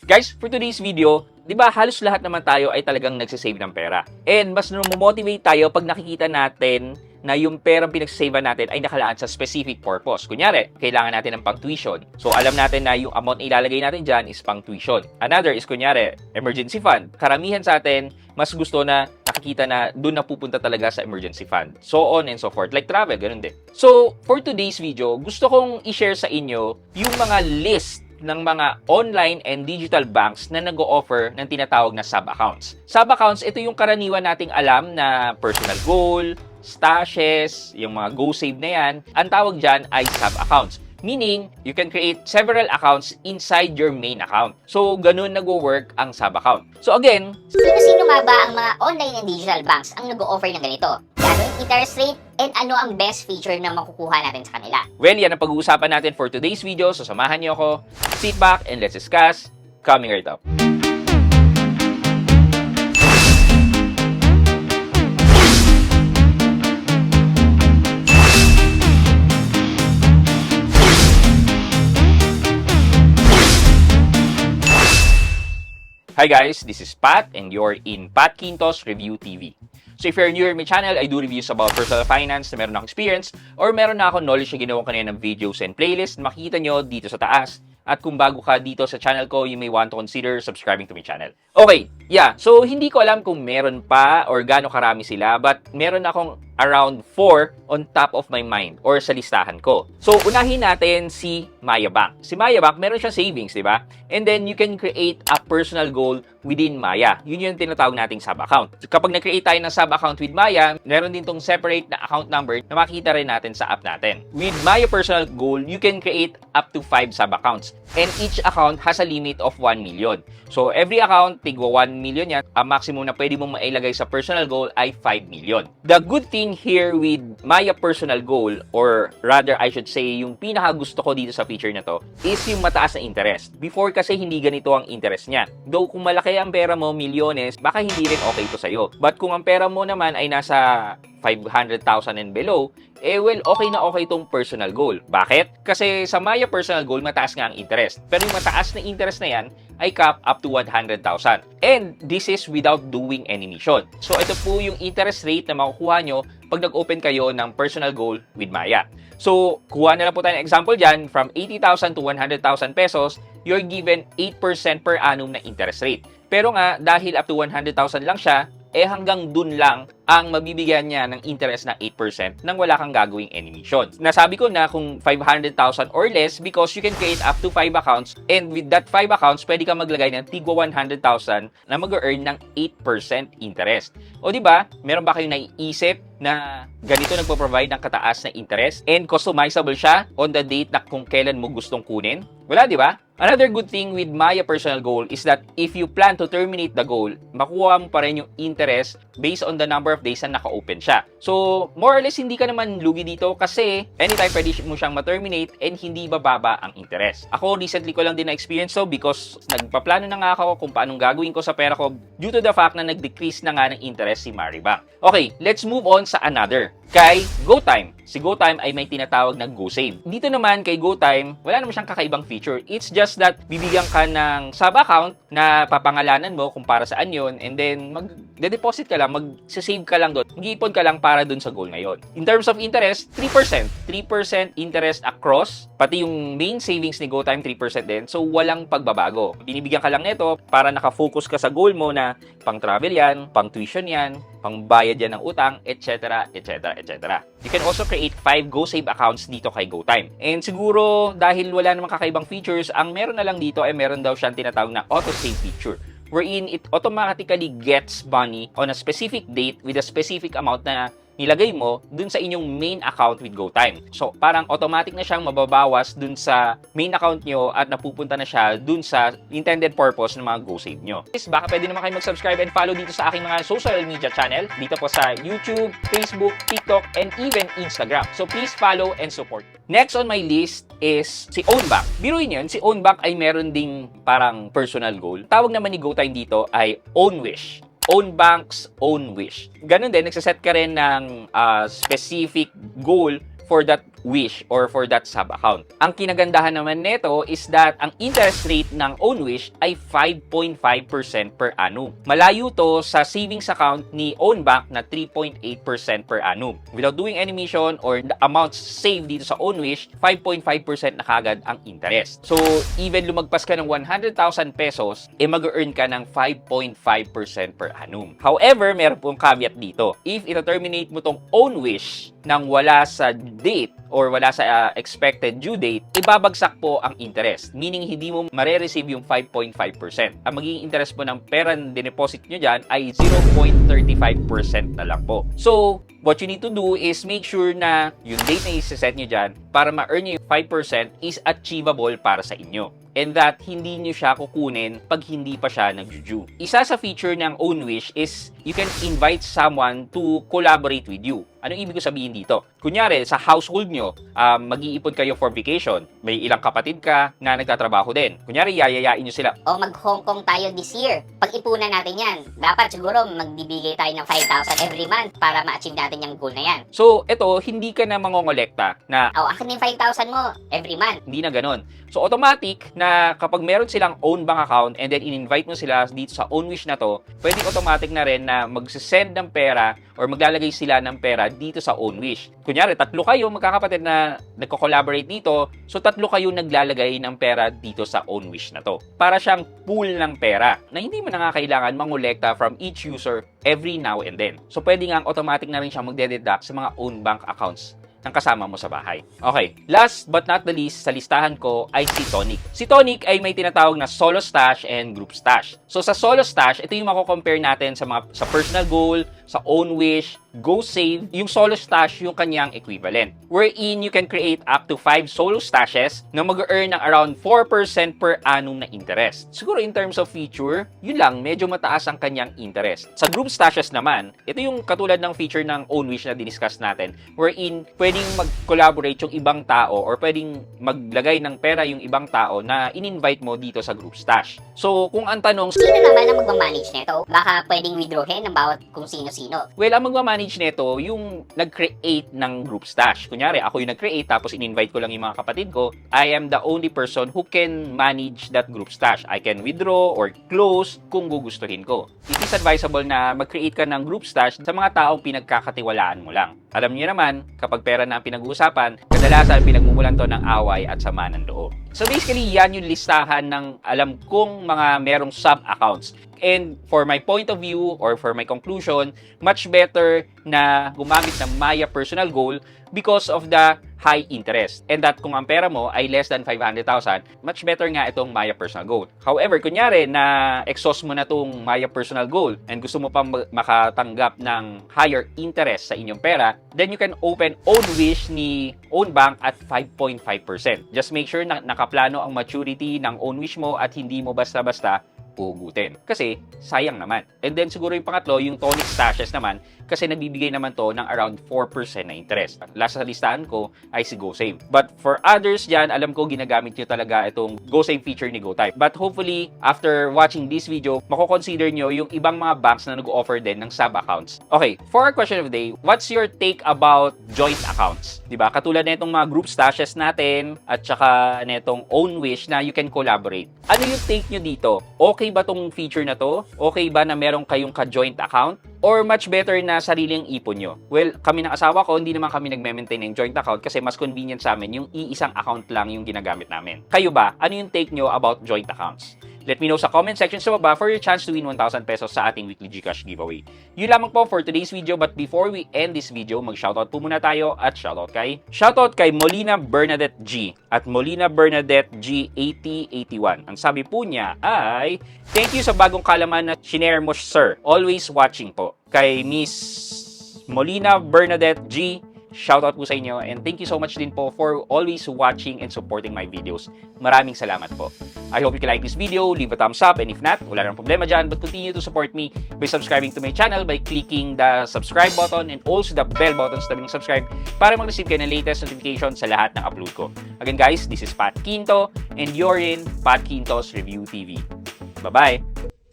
Guys, for today's video, di ba halos lahat naman tayo ay talagang nagsisave ng pera. And mas motivate tayo pag nakikita natin na yung perang pinagsasave natin ay nakalaan sa specific purpose. Kunyari, kailangan natin ng pang-tuition. So, alam natin na yung amount na ilalagay natin dyan is pang-tuition. Another is, kunyari, emergency fund. Karamihan sa atin, mas gusto na nakikita na doon na pupunta talaga sa emergency fund. So on and so forth. Like travel, ganun din. So, for today's video, gusto kong i-share sa inyo yung mga list ng mga online and digital banks na nag-o-offer ng tinatawag na sub-accounts. Sub-accounts, ito yung karaniwan nating alam na personal goal, stashes, yung mga go-save na yan. Ang tawag dyan ay sub-accounts. Meaning, you can create several accounts inside your main account. So, ganun nag-work ang sub-account. So again, sino-sino nga ba ang mga online and digital banks ang nag-o-offer ng ganito? Gano'ng interest rate and ano ang best feature na makukuha natin sa kanila? well, yan ang pag-uusapan natin for today's video. So, samahan niyo ako. Sit back and let's discuss. Coming right up. Hi guys, this is Pat and you're in Pat Quintos Review TV. So if you're new to my channel, I do reviews about personal finance na meron akong experience or meron na akong knowledge na ginawa kanina ng videos and playlist na makikita nyo dito sa taas. At kung bago ka dito sa channel ko, you may want to consider subscribing to my channel. Okay, yeah. So hindi ko alam kung meron pa or gaano karami sila, but meron akong around 4 on top of my mind or sa listahan ko. So unahin natin si Maya Bank. Si Maya Bank, meron siyang savings, di ba? And then you can create a personal goal within Maya. Yun yung tinatawag nating sub-account. Kapag nag-create tayo ng sub-account with Maya, meron din tong separate na account number na makikita rin natin sa app natin. With Maya Personal Goal, you can create up to 5 sub-accounts. And each account has a limit of 1 million. So every account, tigwa 1 million yan. Ang maximum na pwede mong mailagay sa personal goal ay 5 million. The good thing here with Maya Personal Goal, or rather I should say, yung pinaka gusto ko dito sa feature na to, is yung mataas na interest. Before kasi hindi ganito ang interest niya. Though kung malaki ang pera mo, milyones, baka hindi rin okay to sa'yo. But kung ang pera mo naman ay nasa 500,000 and below, well, okay na okay itong personal goal. Bakit? Kasi sa Maya Personal Goal, mataas nga ang interest. Pero yung mataas na interest na yan ay cap up to 100,000. And this is without doing any mission. So ito po yung interest rate na makukuha nyo pag nag-open kayo ng personal goal with Maya. So, kuha na lang po tayo ng example dyan, from 80,000 to 100,000 pesos, you're given 8% per annum na interest rate. Pero nga, dahil up to 100,000 lang siya, hanggang dun lang ang mabibigyan niya ng interest na 8% nang wala kang gagawing any mission. Nasabi ko na kung 500,000 or less because you can create up to 5 accounts and with that 5 accounts, pwede ka maglagay ng tigwa 100,000 na mag-earn ng 8% interest. O di ba? Meron ba kayong naiisip na ganito nagpo-provide ng kataas na interest and customizable siya on the date na kung kailan mo gustong kunin? Wala, di ba? Another good thing with Maya Personal Goal is that if you plan to terminate the goal, makuha mo pa rin yung interest based on the number of days na naka-open siya. So, more or less, hindi ka naman lugi dito kasi anytime pwede mo siyang ma-terminate and hindi bababa ang interest. Ako, recently ko lang din na-experience so because nagpaplano na nga ako kung paanong gagawin ko sa pera ko due to the fact na nag-decrease na nga ng interest si Maribank. Okay, let's move on sa another. Kay GoTime. Si GoTime ay may tinatawag na GoSave. Dito naman kay GoTime, wala naman siyang kakaibang feature. It's just that bibigyan ka ng sub-account na papangalanan mo kung para saan yun and then mag-deposit ka lang, mag-save ka lang doon, mag-iipon ka lang para doon sa goal na yun. In terms of interest, 3%. 3% interest across, pati yung main savings ni GoTime, 3% din. So, walang pagbabago. Binibigyan ka lang nito para nakafocus ka sa goal mo na pang travel yan, pang tuition yan, pang bayad yan ng utang, etc., etc., etc. You can also create 5 GoSave accounts dito kay GoTime. And siguro, dahil wala namang kakaibang features, ang meron na lang dito ay meron daw siyang tinatawag na auto-save feature, wherein it automatically gets money on a specific date with a specific amount na nilagay mo dun sa inyong main account with GoTime. So, parang automatic na siyang mababawas dun sa main account nyo at napupunta na siya dun sa intended purpose ng mga GoSave nyo. Please, baka pwede naman kayo mag-subscribe and follow dito sa aking mga social media channel. Dito po sa YouTube, Facebook, TikTok, and even Instagram. So, please follow and support. Next on my list is si OwnBank. Biruin yun, si OwnBank ay meron ding parang personal goal. Tawag naman ni GoTime dito ay OwnWish. Own bank's own wish. Ganun din, nagsaset ka rin ng specific goal for that Wish or for that sub-account. Ang kinagandahan naman nito is that ang interest rate ng OwnWish ay 5.5% per annum. Malayo to sa savings account ni OwnBank na 3.8% per annum. Without doing any mission or the amounts saved dito sa OwnWish, 5.5% na kagad ang interest. So, even lumagpas ka ng 100,000 pesos, mag-earn ka ng 5.5% per annum. However, meron pong caveat dito. If ita-terminate mo tong OwnWish nang wala sa date or wala sa expected due date, ibabagsak po ang interest. Meaning, hindi mo mare-receive yung 5.5%. Ang magiging interest mo ng pera na dineposit nyo dyan ay 0.35% na lang po. So, what you need to do is make sure na yung date na isa-set nyo dyan para ma-earn nyo yung 5% is achievable para sa inyo. And that hindi nyo siya kukunin pag hindi pa siya nag-due. Isa sa feature ng OwnWish is you can invite someone to collaborate with you. Anong ibig ko sabihin dito? Kunyari, sa household nyo, mag-iipon kayo for vacation. May ilang kapatid ka na nagtatrabaho din. Kunyari, yayayain nyo sila. O mag-Hong Kong tayo this year. Pag-ipunan natin yan. Dapat siguro magbibigay tayo ng 5,000 every month para ma-achieve natin yung goal na yan. So, ito, hindi ka na mangongolekta na O, akin yung 5,000 mo every month. hindi na ganon. So, automatic na kapag meron silang own bank account and then in-invite mo sila dito sa OwnWish na to, pwedeng automatic na rin na mag-send ng pera or maglalagay sila ng pera dito sa OwnWish. Kunyari, 3 kayo magkakapatid na nagko-collaborate dito, so 3 kayo naglalagay ng pera dito sa OwnWish na to. Para siyang pool ng pera na hindi mo na nga kailangan mangolekta from each user every now and then. So, pwede nga automatic na rin siya magdededuct sa mga own bank accounts ng kasama mo sa bahay. Okay, last but not the least sa listahan ko ay si Tonic. Si Tonic ay may tinatawag na solo stash and group stash. So sa solo stash, ito yung mako-compare natin sa personal goal, sa OwnWish, GoSave. Yung solo stash yung kanyang equivalent. Wherein you can create up to 5 solo stashes na mag-earn ng around 4% per annum na interest. Siguro in terms of feature, yun lang, medyo mataas ang kanyang interest. Sa group stashes naman, ito yung katulad ng feature ng OwnWish na diniscuss natin, wherein pwedeng mag-collaborate yung ibang tao or pwedeng maglagay ng pera yung ibang tao na in-invite mo dito sa group stash. So, kung ang tanong, Sino naman ang magmamanage nito? Baka pwedeng withdrawin ng bawat kung sino-sino. well, ang magmamanage nito, yung nag-create ng group stash. Kunyari, ako yung nag-create tapos in-invite ko lang yung mga kapatid ko. I am the only person who can manage that group stash. I can withdraw or close kung gugustuhin ko. It is advisable na mag-create ka ng group stash sa mga taong pinagkakatiwalaan mo lang. Alam niyo naman, kapag pera na ang pinag-uusapan, kadalasan pinagmumulan to ng away at sama ng loob. So basically, yan yung listahan ng alam kong mga merong sub-accounts. And for my point of view or for my conclusion, much better na gumamit ng Maya Personal Goal because of the high interest. And that kung ang pera mo ay less than 500,000, much better nga itong Maya Personal Goal. However, kunyari na exhaust mo na itong Maya Personal Goal and gusto mo pang makatanggap ng higher interest sa inyong pera, then you can open OwnWish ni OwnBank at 5.5%. Just make sure na nakaplano ang maturity ng OwnWish mo at hindi mo basta-basta pugutin. Kasi, sayang naman. And then, siguro yung pangatlo, yung Tonic Stashes naman, kasi nagbibigay naman to ng around 4% na interest. Last sa listahan ko ay si GoSave. But for others dyan, alam ko ginagamit nyo talaga itong GoSave feature ni GoType. But hopefully, after watching this video, mako-consider nyo yung ibang mga banks na nag-offer din ng sub-accounts. Okay, for our question of the day, what's your take about joint accounts? Diba? Katulad na itong mga group stashes natin at saka na itong OwnWish na you can collaborate. Ano yung take nyo dito? Okay ba tong feature na to? Okay ba na meron kayong ka-joint account? Or much better na sariling ipon nyo? Well, kami ng asawa ko, hindi naman kami nagme-maintain ng joint account kasi mas convenient sa amin yung iisang account lang yung ginagamit namin. Kayo ba? Ano yung take nyo about joint accounts? Let me know sa comment section sa baba for your chance to win 1,000 pesos sa ating weekly GCash giveaway. Yun lamang po for today's video, but before we end this video, mag-shoutout po muna tayo at shoutout kay Molina Bernadette G at Molina Bernadette G 8081. Ang sabi po niya ay, thank you sa bagong kalaman na shinare mo, sir. Always watching po. Kay Miss Molina Bernadette G, shoutout po sa inyo and thank you so much din po for always watching and supporting my videos. Maraming salamat po. I hope you can like this video, leave a thumbs up, and if not, wala nang problema dyan, but continue to support me by subscribing to my channel by clicking the subscribe button and also the bell button sa tabi ng subscribe para mag-receive kayo ng latest notification sa lahat ng upload ko. Again guys, this is Pat Quinto and you're in Pat Quinto's Review TV. Bye-bye!